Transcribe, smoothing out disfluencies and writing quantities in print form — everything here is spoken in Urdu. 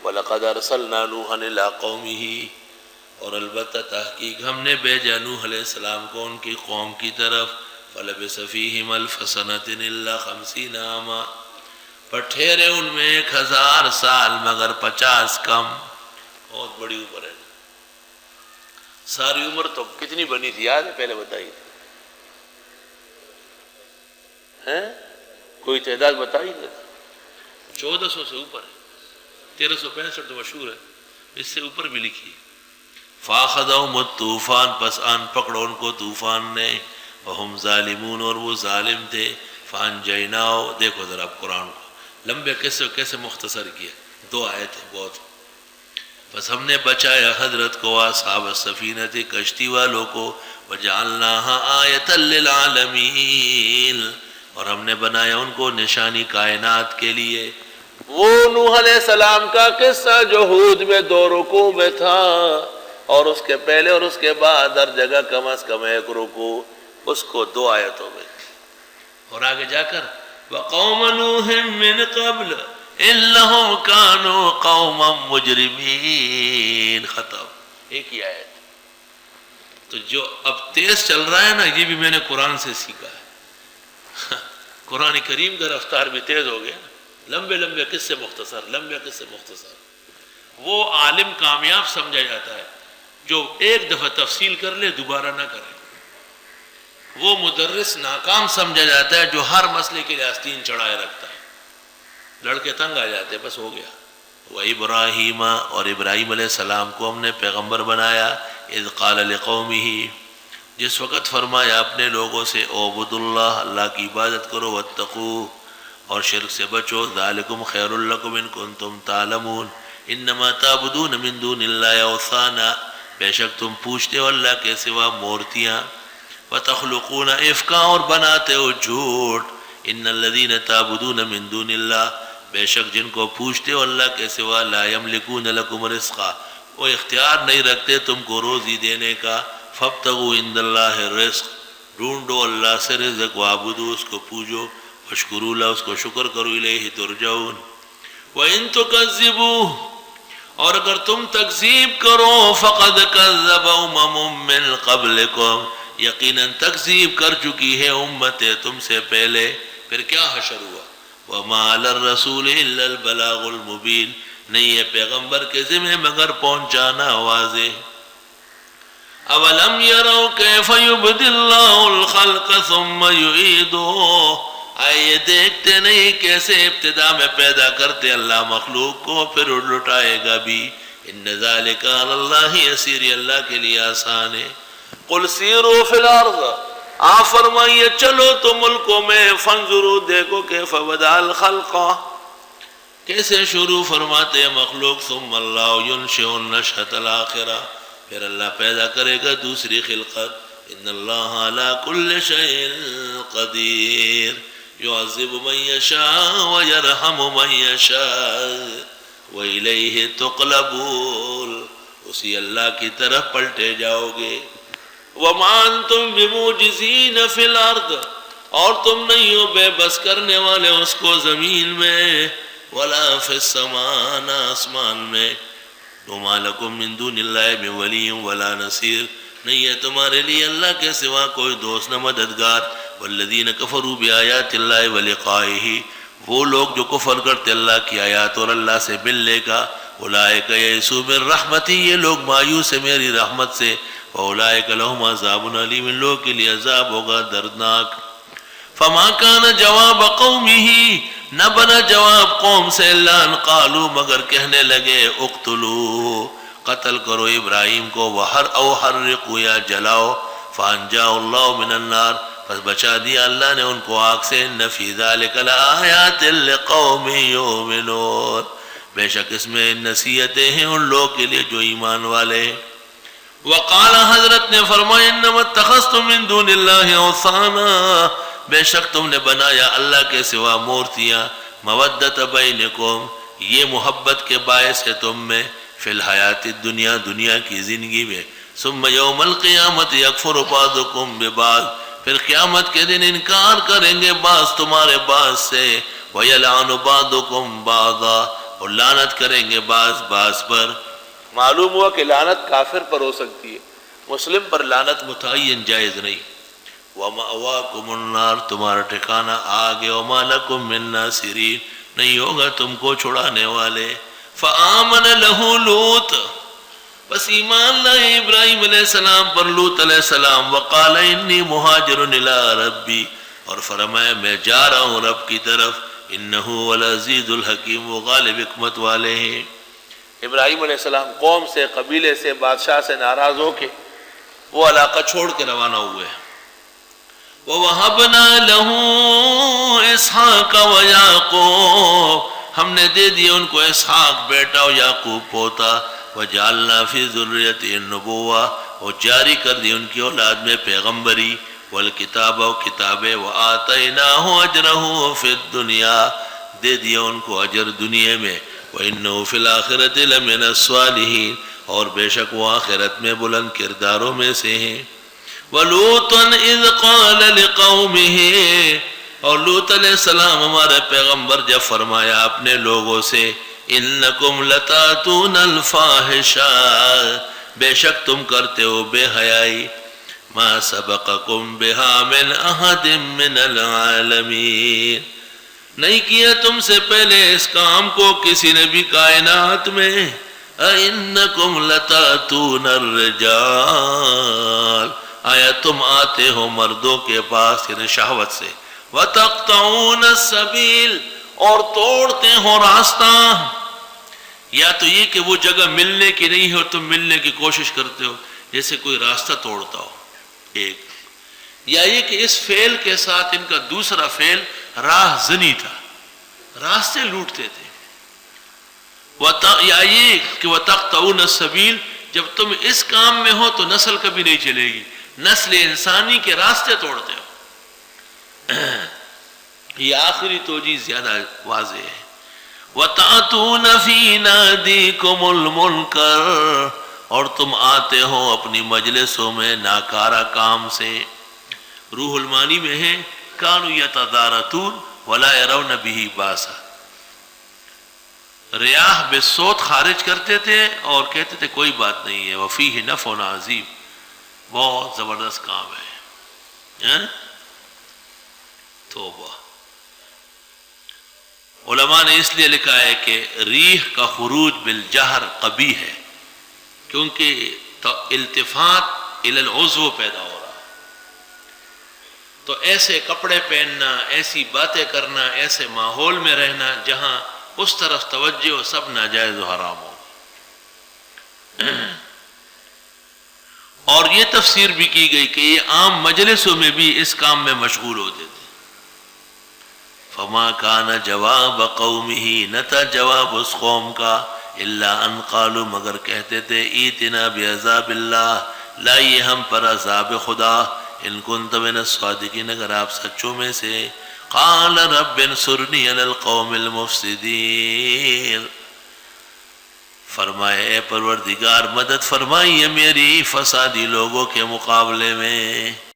وَلَقَدْ أَرْسَلْنَا نُوحًا إِلَىٰ قَوْمِهِ، اور البتہ تحقیق ہم نے بھیجا نوح علیہ السلام کو ان کی قوم کی طرف، فَلَبِثَ فِيهِمْ أَلْفَ سَنَةٍ إِلَّا 50 عاما، پر ٹھہرے ان میں 1000 سال مگر 50 کم۔ بہت بڑی عمر ہے، ساری عمر تو کتنی بنی تھی یاد ہے؟ پہلے بتائیے، کوئی تعداد بتائی گا؟ 1400 سے اوپر ہے، 1365 تو مشہور ہے، اس سے اوپر بھی لکھی۔ فَأَخَذَهُمُ الطُّوفَانُ، پس آن پکڑو ان کو طوفان نے، وَهُمْ ظَالِمُونَ، اور وہ ظالم تھے۔ فَأَنْجَيْنَاهُ، دیکھو ذرا قرآن کو لمبے کیسے مختصر کیا، 2 آیت ہیں بہت۔ بس ہم نے بچایا حضرت کو، اصحاب السفینہ کشتی والوں کو، وَجَعَلْنَاهَا آیَةً لِّلْعَالَمِينَ، اور ہم نے بنایا ان کو نشانی کائنات کے لیے۔ وہ نوح علیہ السلام کا قصہ جو ہود میں 2 رکوع میں تھا، اور اس کے پہلے اور اس کے بعد ہر جگہ کم از کم 1 رکوع، اس کو 2 آیتوں میں، اور آگے جا کر وَقَوْمَ نُوحٍ مِّن قَبْلُ إِنَّهُمْ كَانُوا قَوْمًا مُجْرِمِينَ، ختم، ایک ہی آیت۔ تو جو اب تیز چل رہا ہے نا، یہ بھی میں نے قرآن سے سیکھا ہے۔ قرآن کریم کا رفتار بھی تیز ہو گیا، لمبے لمبے قصے مختصر، لمبے قصے مختصر۔ وہ عالم کامیاب سمجھا جاتا ہے جو ایک دفعہ تفصیل کر لے دوبارہ نہ کرے۔ وہ مدرس ناکام سمجھا جاتا ہے جو ہر مسئلے کے لیے آستین چڑھائے رکھتا ہے، لڑکے تنگ آ جاتے، بس ہو گیا۔ وَإِبْرَاهِيمَ، اور ابراہیم علیہ السلام کو ہم نے پیغمبر بنایا، اذ قال لقومہ، جس وقت فرمایا اپنے لوگوں سے، اعبدوا اللہ، اللہ کی عبادت کرو، واتقوہ، اور شرک سے بچو، ذالکم خیر لکم ان کنتم تعلمون، انما تعبدون من دون اللہ اوثانا، بے شک تم پوچھتے ہو اللہ کے سوا مورتیاں، وتخلقون افکا، اور بناتے ہو جھوٹ، ان الذین تعبدون من دون اللہ، بے شک جن کو پوچھتے ہو اللہ کے سوا، لا یملکون لکم رزقا، وہ اختیار نہیں رکھتے تم کو روزی دینے کا، فابتغوا عند اللہ الرزق، ڈھونڈو اللہ سے رزق، وعبدو، اس کو پوجو، واشکروا لہ، اس کو شکر کرو، الیہ ترجعون۔ وَإِن تُكَذِّبُوا، اور اگر تم تکذیب کرو، فقد کذب امم من قبلکم، یقیناً تکذیب کر چکی ہے امتیں تم سے پہلے۔ پھر کیا حشر ہوا؟ وما علی الرسول الا البلاغ المبین، نہیں ہے پیغمبر کے ذمہ مگر پہنچانا واضح۔ اولم یروا کیف یبدی اللہ الخلق ثم یعیدہ، آئے یہ دیکھتے نہیں کیسے ابتدا میں پیدا کرتے اللہ مخلوق کو پھر لٹائے گا بھی، ان ذالک علی اللہ یسیر، اللہ کے لیے آسان ہے۔ قل سیروا فی الارض، آپ فرمائیے چلو تو ملکوں میں، فانظروا، دیکھو کیف بدأ الخلق، کیسے شروع فرماتے ہیں مخلوق، ثم اللہ ینشئ النشأۃ الآخرہ، پھر اللہ پیدا کرے گا دوسری خلقت، ان اللہ علی کل شیء قدیر، یعذب من یشاء ویرحم من یشاء وإلیہ تقلبون، اسی اللہ کی طرف پلٹے جاؤ گے۔ وما انتم بموجزین فی الارض، اور تم نہیں ہو بے بس کرنے والے اس کو زمین میں، ولا فی السماء، نہ آسمان میں، وما لکم من دون اللہ من ولی ولا نصیر، نہیں ہے تمہارے لیے اللہ کے سوا کوئی دوست نہ مددگار۔ والذین کفروا بآیات اللہ ولقائہ، وہ لوگ جو کفر کرتے اللہ کی آیات اور اللہ سے ملنے کا، اولئک یئسوا من رحمتی، یہ لوگ مایوس ہیں میری رحمت سے، وَأُولَئِكَ لَهُمْ عَذَابٌ عَلِيمٌ، ان لوگوں کے لیے عذاب ہوگا دردناک۔ فَمَا كَانَ جَوَابَ قَوْمِهِ، نہ بنا جواب قوم سے، الا ان قالوا، مگر کہنے لگے، اقتلوا، قتل کرو ابراہیم کو، او حرقوا، یا جلاؤ، فَأَنْجَاهُ اللَّهُ مِنَ النَّارِ، پس بچا دیا اللہ نے ان کو آگ سے۔ ان فی ذلک لآیات لقوم یؤمنون، بے شک اس میں نصیحتیں ہیں ان لوگوں کے لیے جو ایمان والے ہیں۔ وقال، حضرت نے فرمایا، انما اتخذتم من دون اللہ اوثانا، بے شک تم نے بنایا اللہ کے سوا مورتیاں، مودت بینکم، یہ محبت کے باعث ہے تم میں، فی الحیات الدنیا، دنیا کی زندگی میں، ثم یوم القیامت یکفر بعضکم ببعض، پھر قیامت کے دن انکار کریں گے بعض تمہارے بعض سے، وَيَلْعَنُ بَعْضُكُمْ بَعْضًا، اور لعنت کریں گے بعض بعض پر. معلوم ہوا کہ لعنت کافر پر ہو سکتی ہے، مسلم پر لعنت متعین جائز نہیں. وَمَأْوَاكُمُ النَّارُ، تمہارا ٹھکانہ آگ ہے. وَمَا لَكُم مِّن نَاصِرِينَ، نہیں ہوگا تم کو چھڑانے والے. فَآمَنَ لَهُ لُوط، بس ایمان لائے ابراہیم علیہ السلام پر لوط علیہ السلام. وَقَالَ إِنِّي مُهَاجِرٌ إِلَىٰ رَبِّي، اور فرمایا میں جا رہا ہوں رب کی طرف. إِنَّهُ هُوَ الْعَزِيزُ الْحَكِيمُ، وہ غالب حکمت والے ہیں. ابراہیم علیہ السلام قوم سے، قبیلے سے، بادشاہ سے ناراض ہو کے وہ علاقہ چھوڑ کے روانہ ہوئے. وَوَهَبْنَا لَهُ إِسْحَاقَ وَيَعْقُوبَ، ہم نے دے دیا ان کو اسحاق بیٹا اور یعقوب پوتا. وَجَعَلْنَا فِي ذُرِّيَّتِهِ النُّبُوَّةَ، اور جاری کر دی ان کی اولاد میں پیغمبری. والکتاب، و کتابیں. وَآتَيْنَاهُ أَجْرَهُ فِي الدُّنْيَا، دے دیا ان کو اجر دنیا میں. وَإِنَّهُ فِي الْآخِرَةِ لَمِنَ الصَّالِحِينَ، اور بے شک وہ آخرت میں بلند کرداروں میں سے ہیں. وَلُوطًا إِذْ قَالَ لِقَوْمِهِ، اور لوط علیہ السلام ہمارے پیغمبر جب فرمایا اپنے لوگوں سے، إِنَّكُمْ لَتَأْتُونَ الْفَاحِشَةَ، بے شک تم کرتے ہو بے حیائی. مَا سَبَقَكُمْ بِهَا مِنْ أَحَدٍ مِّنَ الْعَالَمِينَ، نہیں کیا تم سے پہلے اس کام کو کسی نے بھی کائنات میں. أَإِنَّكُمْ لَتَأْتُونَ الرِّجَالَ، آیا تم آتے ہو مردوں کے پاس یعنی شہوت سے. وَتَقْطَعُونَ السَّبِيلَ، اور توڑتے ہو راستہ. یا تو یہ کہ وہ جگہ ملنے کی نہیں ہو، تم ملنے کی کوشش کرتے ہو جیسے کوئی راستہ توڑتا ہو ایک. یا یہ کہ اس فعل کے ساتھ ان کا دوسرا فعل راہ زنی تھا، راستے لوٹتے تھے. یا یہ کہ وَتَقْطَعُونَ السَّبِيلَ، جب تم اس کام میں ہو تو نسل کبھی نہیں چلے گی، نسل انسانی کے راستے توڑتے ہو. یہ آخری توجیہ زیادہ واضح ہے. وَتَأْتُونَ فِي نَادِيكُمُ الْمُنْكَرَ، اور تم آتے ہو اپنی مجلسوں میں ناکارہ کام سے. روح المانی میں ہے كَانُوا يَتَدَارَتُونَ وَلَا يَرَوْنَ بِهِ بَاسًا، ریاح بالصوت خارج کرتے تھے اور کہتے تھے کوئی بات نہیں ہے. وَفِيهِ نَفْعٌ عَظِيمٌ، بہت زبردست کام ہے. توبہ. علماء نے اس لیے لکھا ہے کہ ریح کا خروج بالجہر قبیح ہے، کیونکہ التفات الی العضو پیدا ہو رہا. تو ایسے کپڑے پہننا، ایسی باتیں کرنا، ایسے ماحول میں رہنا جہاں اس طرف توجہ ہو، سب ناجائز و حرام ہو. اور یہ تفسیر بھی کی گئی کہ یہ عام مجلسوں میں بھی اس کام میں مشغول ہوتے تھے. فما کان جواب قومه، نہ تھا جواب اس قوم کا الا ان قالوا، مگر کہتے تھے ایتنا بعذاب اللہ، لائیے ہم پر عذاب خدا، ان کنت من الصادقین، اگر آپ سچوں میں سے. قال رب انصرنی علی القوم المفسدین، فرمائے اے پروردگار مدد فرمائیے میری فسادی لوگوں کے مقابلے میں.